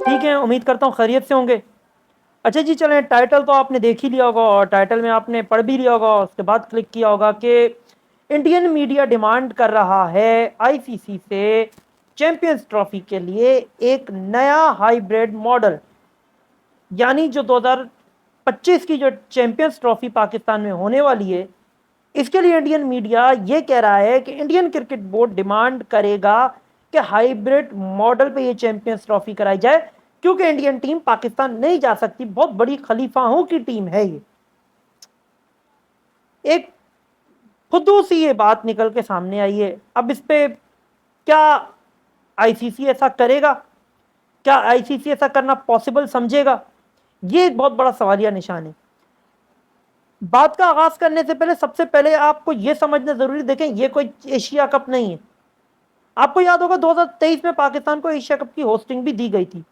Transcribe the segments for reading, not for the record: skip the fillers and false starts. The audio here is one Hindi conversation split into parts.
ठीक है, उम्मीद करता हूँ खैरियत से होंगे। अच्छा जी, चलें, टाइटल तो आपने देख ही लिया होगा और टाइटल में आपने पढ़ भी लिया होगा, उसके बाद क्लिक किया होगा कि इंडियन मीडिया डिमांड कर रहा है आईसीसी से चैंपियंस ट्रॉफी के लिए एक नया हाइब्रिड मॉडल, यानी जो 2025 की जो चैंपियंस ट्रॉफी पाकिस्तान में होने वाली है, इसके लिए इंडियन मीडिया ये कह रहा है कि इंडियन क्रिकेट बोर्ड डिमांड करेगा कि हाइब्रिड मॉडल पे ये चैंपियंस ट्रॉफी कराई जाए, क्योंकि इंडियन टीम पाकिस्तान नहीं जा सकती, बहुत बड़ी खलीफाओं की टीम है ये। एक खुदू सी ये बात निकल के सामने आई है। अब इस पे क्या आईसीसी ऐसा करेगा? क्या आईसीसी ऐसा करना पॉसिबल समझेगा? ये एक बहुत बड़ा सवालिया निशान है। बात का आगाज करने से पहले सबसे पहले आपको यह समझना जरूरी, देखें ये कोई एशिया कप नहीं है। आपको याद होगा 2023 में पाकिस्तान को एशिया कप की होस्टिंग भी दी गई थी।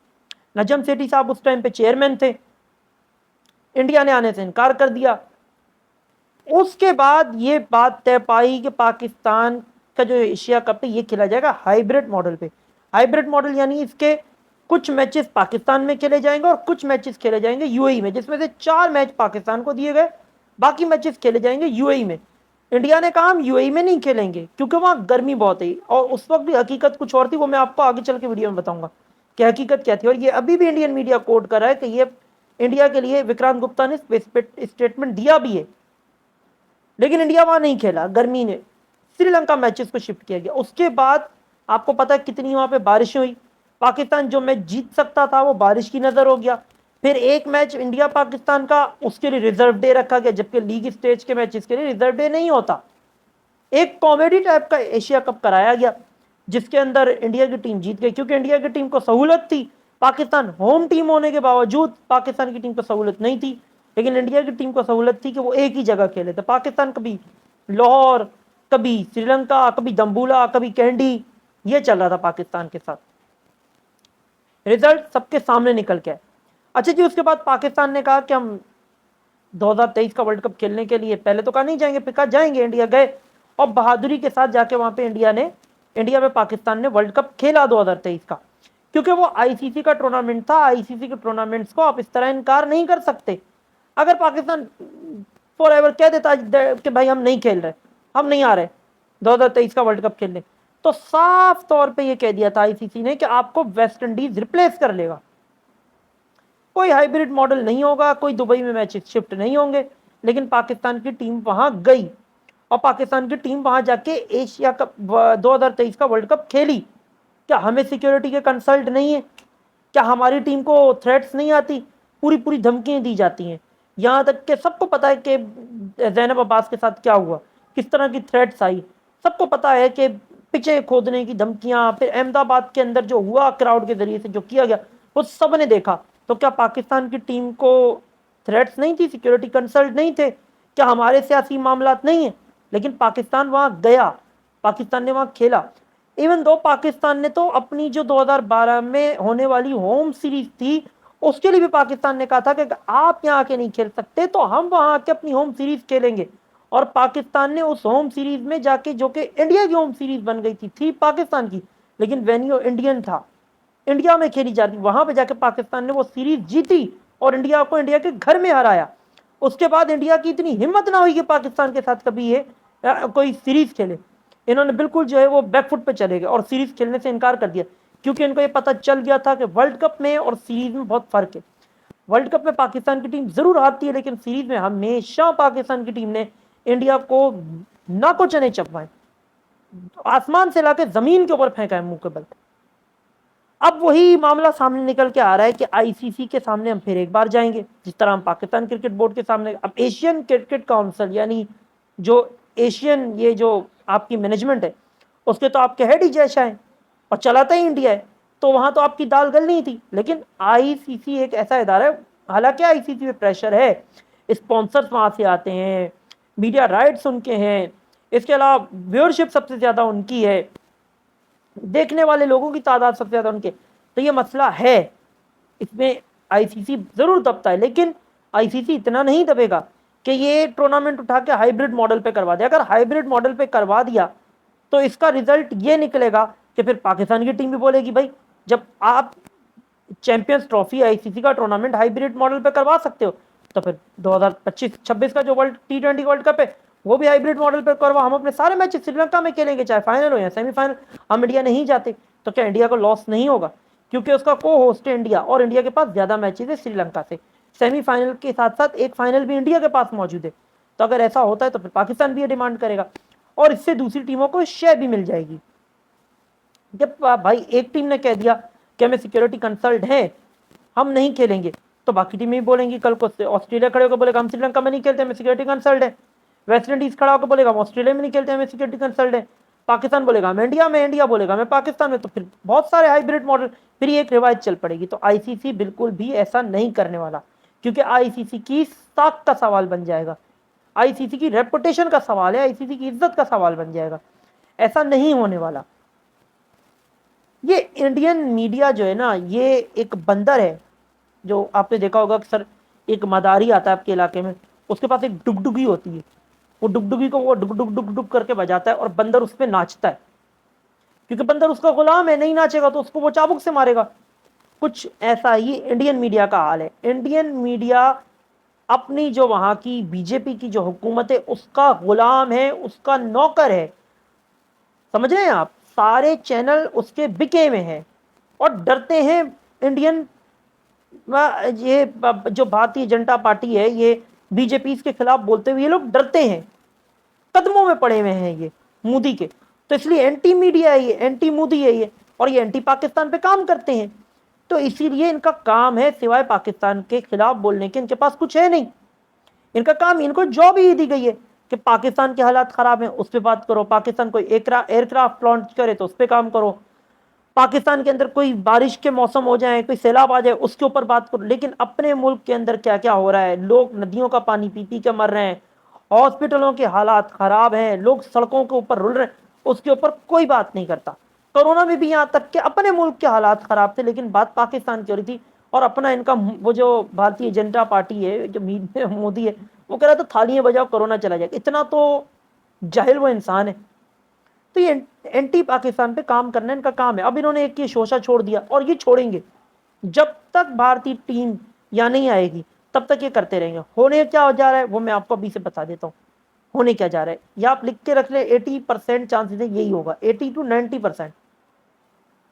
नजम सेठी साहब उस टाइम पे चेयरमैन थे। इंडिया ने आने से इनकार कर दिया। उसके बाद ये बात तय पाई कि पाकिस्तान का जो एशिया कप है ये खेला जाएगा हाइब्रिड मॉडल पे। हाइब्रिड मॉडल यानी इसके कुछ मैचेस पाकिस्तान में खेले जाएंगे और कुछ मैचेस खेले जाएंगे यूएई में, जिसमें से 4 मैच पाकिस्तान को दिए गए, बाकी मैचेस खेले जाएंगे यूएई में। इंडिया ने कहा हम यूएई में नहीं खेलेंगे क्योंकि वहां गर्मी बहुत है, और उस वक्त भी हकीकत कुछ और थी, वो मैं आपको आगे चल के वीडियो में बताऊंगा कि हकीकत क्या थी। और ये अभी भी इंडियन मीडिया कोट कर रहा है कि ये इंडिया के लिए विक्रांत गुप्ता ने स्टेटमेंट दिया भी है, लेकिन इंडिया वहां नहीं खेला गर्मी ने। श्रीलंका मैचेस को शिफ्ट किया गया। उसके बाद आपको पता है कितनी वहां पे बारिश हुई। पाकिस्तान जो मैच जीत सकता था वो बारिश की नजर हो गया। फिर एक मैच इंडिया पाकिस्तान का, उसके लिए रिजर्व डे रखा गया, जबकि लीग स्टेज के मैचेस के लिए रिजर्व डे नहीं होता। एक कॉमेडी टाइप का एशिया कप कराया गया जिसके अंदर इंडिया की टीम जीत गई, क्योंकि इंडिया की टीम को सहूलत थी। पाकिस्तान होम टीम होने के बावजूद पाकिस्तान की टीम को सहूलत नहीं थी, लेकिन इंडिया की टीम को सहूलत थी कि वो एक ही जगह खेले थे। पाकिस्तान कभी लाहौर, कभी श्रीलंका, कभी दम्बूला, कभी कैंडी, ये चल रहा था पाकिस्तान के साथ। रिजल्ट सबके सामने निकल के आए। अच्छा जी, उसके बाद पाकिस्तान ने कहा कि हम 2023 का वर्ल्ड कप खेलने के लिए, पहले तो कहा नहीं जाएंगे, फिर कहा जाएंगे। इंडिया गए और बहादुरी के साथ जाके वहां पे इंडिया में पाकिस्तान ने वर्ल्ड कप खेला 2023 का, क्योंकि वो आईसीसी का टूर्नामेंट था। आईसीसी के टूर्नामेंट्स को आप इस तरह इनकार नहीं कर सकते। अगर पाकिस्तान फॉर एवर कह देता कि भाई हम नहीं खेल रहे, हम नहीं आ रहे 2023 का वर्ल्ड कप खेलने, तो साफ तौर पे ये कह दिया था आईसीसी ने कि आपको वेस्ट इंडीज रिप्लेस कर लेगा। कोई हाइब्रिड मॉडल नहीं होगा, कोई दुबई में मैच शिफ्ट नहीं होंगे, लेकिन पाकिस्तान की टीम वहां गई और पाकिस्तान की टीम वहां जाके एशिया कप 2023 का वर्ल्ड कप खेली। क्या हमें सिक्योरिटी के कंसल्ट नहीं है? क्या हमारी टीम को थ्रेट्स नहीं आती? पूरी पूरी धमकियां दी जाती हैं। यहां तक कि सबको पता है कि जैनब अब्बास के साथ क्या हुआ, किस तरह की थ्रेट्स आई। सबको पता है कि पिछे खोदने की धमकियां, फिर अहमदाबाद के अंदर जो हुआ क्राउड के जरिए से जो किया गया, वो सब ने देखा। तो क्या पाकिस्तान की टीम को थ्रेट्स नहीं थी, सिक्योरिटी कंसल्ट नहीं थे? क्या हमारे सियासी मामला नहीं है? लेकिन पाकिस्तान वहां गया, पाकिस्तान ने वहां खेला। इवन दो पाकिस्तान ने तो अपनी जो 2012 में होने वाली होम सीरीज थी, उसके लिए भी पाकिस्तान ने कहा था कि आप यहाँ आके नहीं खेल सकते तो हम वहां आके अपनी होम सीरीज खेलेंगे। और पाकिस्तान ने उस होम सीरीज में जाके, जो कि इंडिया की होम सीरीज बन गई थी पाकिस्तान की, लेकिन वेन्यू इंडियन था, इंडिया में खेली जाती, वहां पे जाके पाकिस्तान ने वो सीरीज जीती और इंडिया को इंडिया के घर में हराया। उसके बाद इंडिया की इतनी हिम्मत ना हुई कि पाकिस्तान के साथ कभी ये कोई सीरीज खेले। इन्होंने बिल्कुल जो है वो बैकफुट पे चले गए और सीरीज खेलने से इनकार कर दिया, क्योंकि इनको ये पता चल गया था कि वर्ल्ड कप में और सीरीज में बहुत फर्क है। वर्ल्ड कप में पाकिस्तान की टीम जरूर हारती है, लेकिन सीरीज में हमेशा पाकिस्तान की टीम ने इंडिया को नाको चने चपवाए, आसमान से लाके जमीन के ऊपर फेंका है मुंह के बल। अब वही मामला सामने निकल के आ रहा है कि आईसीसी के सामने हम फिर एक बार जाएंगे, जिस तरह हम पाकिस्तान क्रिकेट बोर्ड के सामने। अब एशियन क्रिकेट काउंसिल, यानी जो एशियन, ये जो आपकी मैनेजमेंट है, उसके तो आपके हेड ही जैसा है और चलाता ही इंडिया है, तो वहां तो आपकी दाल गल नहीं थी। लेकिन आईसीसी एक ऐसा इदारा है, हालांकि आईसीसी पे प्रेशर है, स्पॉन्सर्स वहां से आते हैं, मीडिया राइट्स उनके हैं, इसके अलावा व्यूअरशिप सबसे ज्यादा उनकी है, देखने वाले लोगों की तादाद सबसे ज्यादा उनके, तो ये मसला है। इसमें आईसीसी जरूर दबता है, लेकिन आईसीसी इतना नहीं दबेगा कि ये टूर्नामेंट उठा के हाइब्रिड मॉडल पे करवा दे। अगर हाइब्रिड मॉडल पे करवा दिया तो इसका रिजल्ट ये निकलेगा कि फिर पाकिस्तान की टीम भी बोलेगी भाई, जब आप चैंपियंस ट्रॉफी आईसीसी का टूर्नामेंट हाइब्रिड मॉडल पे करवा सकते हो, तो फिर 2025-26 का जो वर्ल्ड T20 वर्ल्ड कप है वो भी हाइब्रिड मॉडल पे करवा। हम अपने सारे मैच श्रीलंका में खेलेंगे, चाहे फाइनल हो या सेमीफाइनल। हम इंडिया नहीं जाते तो क्या इंडिया को लॉस नहीं होगा? क्योंकि उसका को होस्ट है इंडिया, और इंडिया के पास ज्यादा मैचेस है श्रीलंका से। सेमीफाइनल के साथ साथ एक फाइनल भी इंडिया के पास मौजूद है। तो अगर ऐसा होता है तो फिर पाकिस्तान भी ये डिमांड करेगा, और इससे दूसरी टीमों को शेयर भी मिल जाएगी। जब भाई एक टीम ने कह दिया कि हमें सिक्योरिटी कंसल्ट है, हम नहीं खेलेंगे, तो बाकी टीमें भी बोलेंगी कल को। ऑस्ट्रेलिया खड़े होकर बोलेगा हम श्रीलंका में नहीं खेलते, हमें सिक्योरिटी कंसल्ट है। वेस्ट इंडीज खड़ा होकर बोलेगा हम ऑस्ट्रेलिया में नहीं खेलते, हमें सिक्योरिटी कंसल्ट है। पाकिस्तान बोलेगा हम इंडिया में, इंडिया बोलेगा मैं पाकिस्तान में। तो फिर बहुत सारे हाइब्रिड मॉडल, फिर एक रिवायत चल पड़ेगी। तो आईसीसी बिल्कुल भी ऐसा नहीं करने वाला, क्योंकि आईसीसी की साख का सवाल बन जाएगा, आईसीसी की रेपुटेशन का सवाल है, आईसीसी की इज्जत का सवाल बन जाएगा। ऐसा नहीं होने वाला। ये इंडियन मीडिया जो है ना, ये एक बंदर है। जो आपने देखा होगा सर, एक मदारी आता है आपके इलाके में, उसके पास एक डुगडुगी होती है, वो डुगडुगी को वो डुग डुग डुग डुग करके बजाता है और बंदर उस पर नाचता है, क्योंकि बंदर उसका गुलाम है, नहीं नाचेगा तो उसको वो चाबुक से मारेगा। कुछ ऐसा ही इंडियन मीडिया का हाल है। इंडियन मीडिया अपनी जो वहां की बीजेपी की जो हुकूमत है उसका गुलाम है, उसका नौकर है। समझ रहे हैं आप? सारे चैनल उसके बिके में हैं और डरते हैं। इंडियन ये जो भारतीय जनता पार्टी है, ये बीजेपी के खिलाफ बोलते हुए ये लोग डरते हैं, कदमों में पड़े हुए हैं ये मोदी के। तो इसलिए एंटी मीडिया है ये, एंटी मोदी है ये, और ये एंटी पाकिस्तान पे काम करते हैं। तो इसीलिए इनका काम है सिवाय पाकिस्तान के खिलाफ बोलने के इनके पास कुछ है नहीं। इनका काम, इनको जॉब ही दी गई है कि पाकिस्तान के हालात खराब हैं उस पर बात करो, पाकिस्तान कोई एयरक्राफ्ट लॉन्च करे तो उस पर काम करो, पाकिस्तान के अंदर कोई बारिश के मौसम हो जाए, कोई सैलाब आ जाए, उसके ऊपर बात करो। लेकिन अपने मुल्क के अंदर क्या क्या हो रहा है, लोग नदियों का पानी पी पी के मर रहे हैं, हॉस्पिटलों के हालात खराब हैं, लोग सड़कों के ऊपर रुल रहे हैं, उसके ऊपर कोई बात नहीं करता। कोरोना में भी यहाँ तक कि अपने मुल्क के हालात खराब थे, लेकिन बात पाकिस्तान की हो रही थी। और अपना इनका वो जो भारतीय जनता पार्टी है, जो मोदी है, वो कह रहा था थालियां बजाओ कोरोना चला जाएगा। इतना तो जाहिल वो इंसान है। तो ये एंटी पाकिस्तान पे काम करना इनका काम है। अब इन्होंने एक ये शोषा छोड़ दिया और ये छोड़ेंगे जब तक भारतीय टीम यहाँ नहीं आएगी, तब तक ये करते रहेंगे। होने क्या जा रहा है वो मैं आपको अभी से बता देता हूँ। होने क्या जा रहा है ये आप लिख के रख ले, 80% चांसेस है यही होगा, 80 to 90%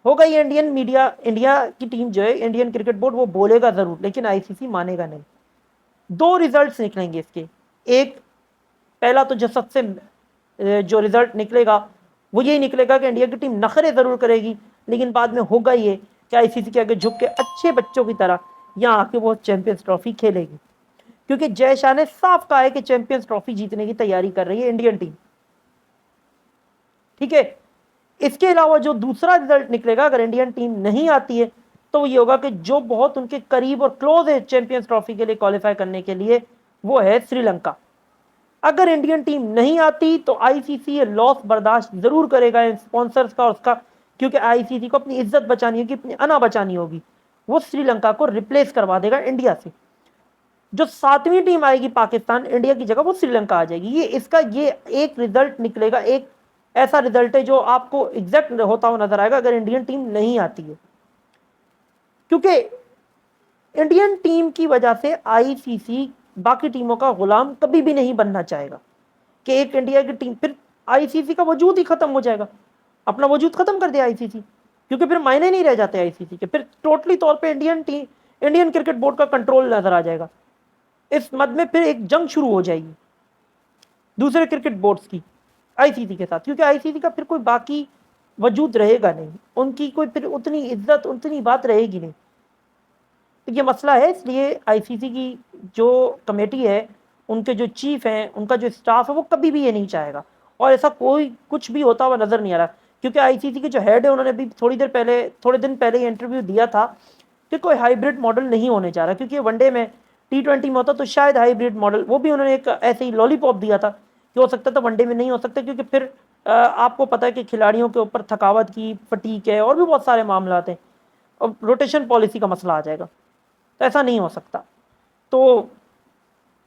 होगा ये। इंडियन मीडिया, इंडिया की टीम जो है, इंडियन क्रिकेट बोर्ड, वो बोलेगा जरूर, लेकिन आईसीसी मानेगा नहीं। दो रिजल्ट्स निकलेंगे इसके। एक, पहला तो जो सबसे जो रिजल्ट निकलेगा वो यही निकलेगा कि इंडिया की टीम नखरे जरूर करेगी, लेकिन बाद में होगा ये कि आईसीसी के आगे झुक के अच्छे बच्चों की तरह यहाँ आके वो चैंपियंस ट्रॉफी खेलेगी। क्योंकि जय शाह ने साफ कहा है कि चैंपियंस ट्रॉफी जीतने की तैयारी कर रही है इंडियन टीम। ठीक है। इसके अलावा जो दूसरा रिजल्ट निकलेगा, अगर इंडियन टीम नहीं आती है, तो ये होगा कि जो बहुत उनके करीब और क्लोज है चैंपियंस ट्रॉफी के लिए क्वालिफाई करने के लिए, वो है श्रीलंका। अगर इंडियन टीम नहीं आती तो आईसीसी ये लॉस बर्दाश्त जरूर करेगा स्पॉन्सर्स का और उसका, क्योंकि आईसीसी को अपनी इज्जत बचानी होगी, अपनी अना बचानी होगी। वो श्रीलंका को रिप्लेस करवा देगा इंडिया से। जो सातवीं टीम आएगी पाकिस्तान, इंडिया की जगह वो श्रीलंका आ जाएगी। ये इसका ये एक रिजल्ट निकलेगा, एक ऐसा रिजल्ट है जो आपको एग्जैक्ट होता हुआ नजर आएगा अगर इंडियन टीम नहीं आती है। क्योंकि इंडियन टीम की वजह से आईसीसी बाकी टीमों का गुलाम कभी भी नहीं बनना चाहेगा कि एक इंडिया की टीम, फिर आईसीसी का वजूद ही खत्म हो जाएगा, अपना वजूद खत्म कर दिया आईसीसी, क्योंकि फिर मायने नहीं रह जाते आईसीसी के। फिर टोटली तौर पे Indian team, Indian cricket board का कंट्रोल नजर आ जाएगा। इस मद में फिर एक जंग शुरू हो जाएगी दूसरे क्रिकेट बोर्ड्स की आईसीसी के साथ, क्योंकि आईसीसी का फिर कोई बाकी वजूद रहेगा नहीं, उनकी कोई फिर उतनी इज्जत, उतनी बात रहेगी नहीं। तो ये मसला है। इसलिए आईसीसी की जो कमेटी है, उनके जो चीफ हैं, उनका जो स्टाफ है, वो कभी भी ये नहीं चाहेगा, और ऐसा कोई कुछ भी होता हुआ नजर नहीं आ रहा। क्योंकि आईसीसी के जो हेड है, उन्होंने भी थोड़े दिन पहले इंटरव्यू दिया था कि कोई हाइब्रिड मॉडल नहीं होने जा रहा, क्योंकि वनडे में T20 में होता तो शायद हाइब्रिड मॉडल, वो भी उन्होंने एक ऐसे ही लॉलीपॉप दिया था कि हो सकता था वनडे में नहीं हो सकता, क्योंकि फिर आपको पता है कि खिलाड़ियों के ऊपर थकावट की फटीक है और भी बहुत सारे मामला हैं, और रोटेशन पॉलिसी का मसला आ जाएगा। तो ऐसा नहीं हो सकता। तो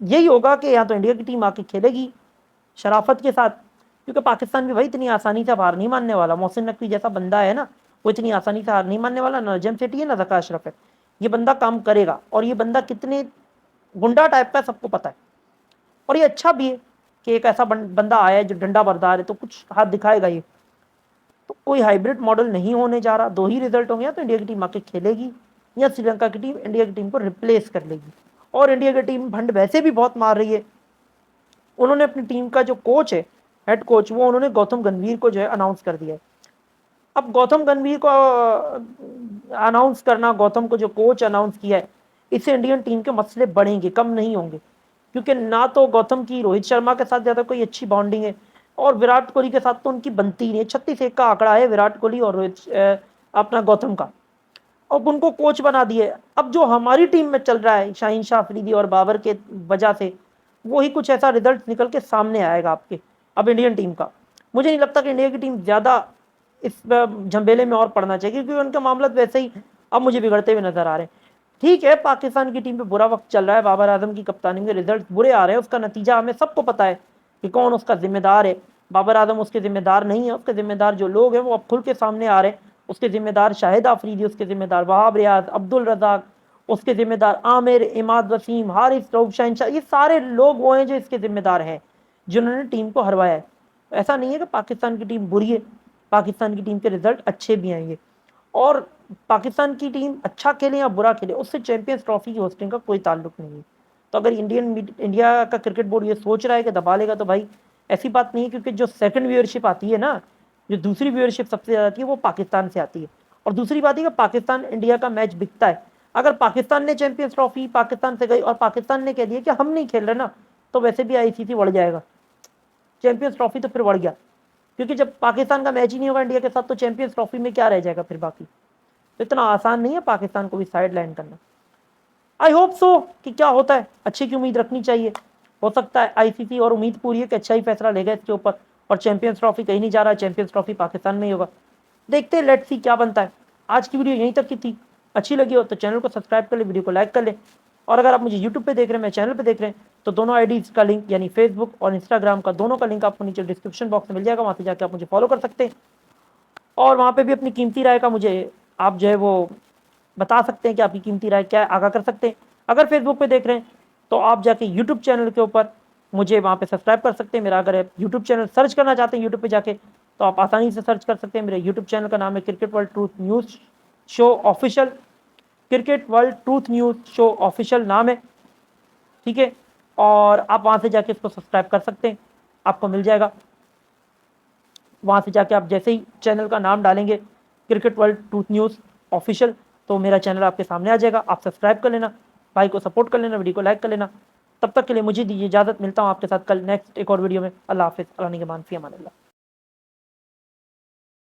यही होगा कि या तो इंडिया की टीम आके खेलेगी शराफत के साथ, क्योंकि पाकिस्तान भी भाई इतनी आसानी से हार नहीं मानने वाला। मोहसिन नकवी जैसा बंदा है ना, वो इतनी आसानी से हार नहीं मानने वाला। ना नजम सेठी है ना ज़का अशरफ है, ये बंदा काम करेगा। और ये बंदा कितने गुंडा टाइप का सबको पता है, और ये अच्छा भी है कि एक ऐसा बंदा आया है जो डंडा बरदार है, तो कुछ हाथ दिखाएगा ये। तो कोई हाइब्रिड मॉडल नहीं होने जा रहा, दो ही रिजल्ट होंगे, या तो इंडिया की टीम आके खेलेगी या श्रीलंका की टीम इंडिया की टीम को रिप्लेस कर लेगी। और इंडिया की टीम भंड वैसे भी बहुत मार रही है। उन्होंने अपनी टीम का जो कोच है, हेड कोच, वो उन्होंने गौतम गंभीर को जो है अनाउंस कर दिया है। अब गौतम गंभीर को अनाउंस करना, गौतम को जो कोच अनाउंस किया है, इससे इंडियन टीम के मसले बढ़ेंगे, कम नहीं होंगे। क्योंकि ना तो गौतम की रोहित शर्मा के साथ ज़्यादा कोई अच्छी बॉन्डिंग है, और विराट कोहली के साथ तो उनकी बनती ही नहीं। 36 का आंकड़ा है विराट कोहली और रोहित अपना गौतम का। अब उनको कोच बना दिए। अब जो हमारी टीम में चल रहा है शाहीन शाह अफरीदी और बाबर के वजह से, वही कुछ ऐसा रिजल्ट निकल के सामने आएगा आपके अब इंडियन टीम का। मुझे नहीं लगता कि इंडिया की टीम ज़्यादा इस झंबेले में और पड़ना चाहिए, क्योंकि उनके मामला वैसे ही अब मुझे बिगड़ते हुए नजर आ रहे हैं। ठीक है, पाकिस्तान की टीम पे बुरा वक्त चल रहा है, बाबर आजम की कप्तानी में रिजल्ट बुरे आ रहे हैं, उसका नतीजा हमें सबको पता है कि कौन उसका जिम्मेदार है। बाबर आजम उसके जिम्मेदार नहीं है, उसके जिम्मेदार जो लोग हैं वो अब खुल के सामने आ रहे हैं। उसके जिम्मेदार शाहिद आफरीदी, उसके जिम्मेदार वहाब रियाज, अब्दुल रजाक, उसके जिम्मेदार आमिर, इमाद वसीम, हारिस रऊफ, शहनशाह, ये सारे लोग वो हैं जो इसके जिम्मेदार हैं, जिन्होंने टीम को हरवाया है। ऐसा नहीं है कि पाकिस्तान की टीम बुरी है, पाकिस्तान की टीम के रिजल्ट अच्छे भी आएंगे। और पाकिस्तान की टीम अच्छा खेले या बुरा खेले, उससे चैंपियंस ट्रॉफी की होस्टिंग का कोई ताल्लुक नहीं है। तो अगर इंडिया का क्रिकेट बोर्ड ये सोच रहा है कि दबा लेगा, तो भाई ऐसी बात नहीं है, क्योंकि जो सेकंड व्यूअरशिप आती है ना, जो दूसरी व्यूअरशिप सबसे ज़्यादा आती है, वो पाकिस्तान से आती है। और दूसरी बात है कि पाकिस्तान इंडिया का मैच बिकता है। अगर पाकिस्तान ने चैंपियंस ट्रॉफी पाकिस्तान से गई और पाकिस्तान ने कह दिया कि हम नहीं खेल रहे ना, तो वैसे भी आईसीसी बढ़ जाएगा, चैंपियंस ट्रॉफी तो फिर बढ़ गया। क्योंकि जब पाकिस्तान का मैच ही नहीं होगा इंडिया के साथ, तो चैंपियंस ट्रॉफी में क्या रह जाएगा फिर बाकी। तो इतना आसान नहीं है पाकिस्तान को भी साइड लाइन करना। आई होप सो कि क्या होता है, अच्छी की उम्मीद रखनी चाहिए। हो सकता है आईसीसी, और उम्मीद पूरी है कि अच्छा ही फैसला लेगा इसके ऊपर, और चैंपियंस ट्रॉफी कहीं नहीं जा रहा, चैंपियंस ट्रॉफी पाकिस्तान में ही होगा। देखते हैं, लेट्स सी क्या बनता है। आज की वीडियो यहीं तक की थी। अच्छी लगी हो तो चैनल को सब्सक्राइब कर ले, वीडियो को लाइक कर ले। और अगर आप मुझे यूट्यूब पे देख रहे हैं, मैं चैनल पे देख रहे हैं, तो दोनों आईडीज का लिंक, यानी फेसबुक और इंस्टाग्राम का, दोनों का लिंक आपको नीचे डिस्क्रिप्शन बॉक्स में मिल जाएगा, वहाँ से जाकर आप मुझे फॉलो कर सकते हैं। और वहाँ पे भी अपनी कीमती राय का मुझे आप जो है वो बता सकते हैं कि आपकी कीमती राय क्या है, आगाह कर सकते हैं। अगर फेसबुक पे देख रहे हैं तो आप जाके यूट्यूब चैनल के ऊपर मुझे वहाँ पे सब्सक्राइब कर सकते हैं। मेरा अगर यूट्यूब चैनल सर्च करना चाहते हैं यूट्यूब पे जाके, तो आप आसानी से सर्च कर सकते हैं। मेरे यूट्यूब चैनल का नाम है cricket world truth news show official, cricket world truth news show official नाम है, ठीक है। और आप वहाँ से जाके इसको सब्सक्राइब कर सकते हैं, आपको मिल जाएगा। वहाँ से जाके आप जैसे ही चैनल का नाम डालेंगे cricket world truth news official, तो मेरा चैनल आपके सामने आ जाएगा। आप सब्सक्राइब कर लेना, भाई को सपोर्ट कर लेना, वीडियो को लाइक कर लेना। तब तक के लिए मुझे दीजिए इजाज़त, मिलता हूँ आपके साथ कल नेक्स्ट एक और वीडियो में। अल्लाह हाफिज़, अल्लाह निगहबान, फ़ी अमान अल्लाह।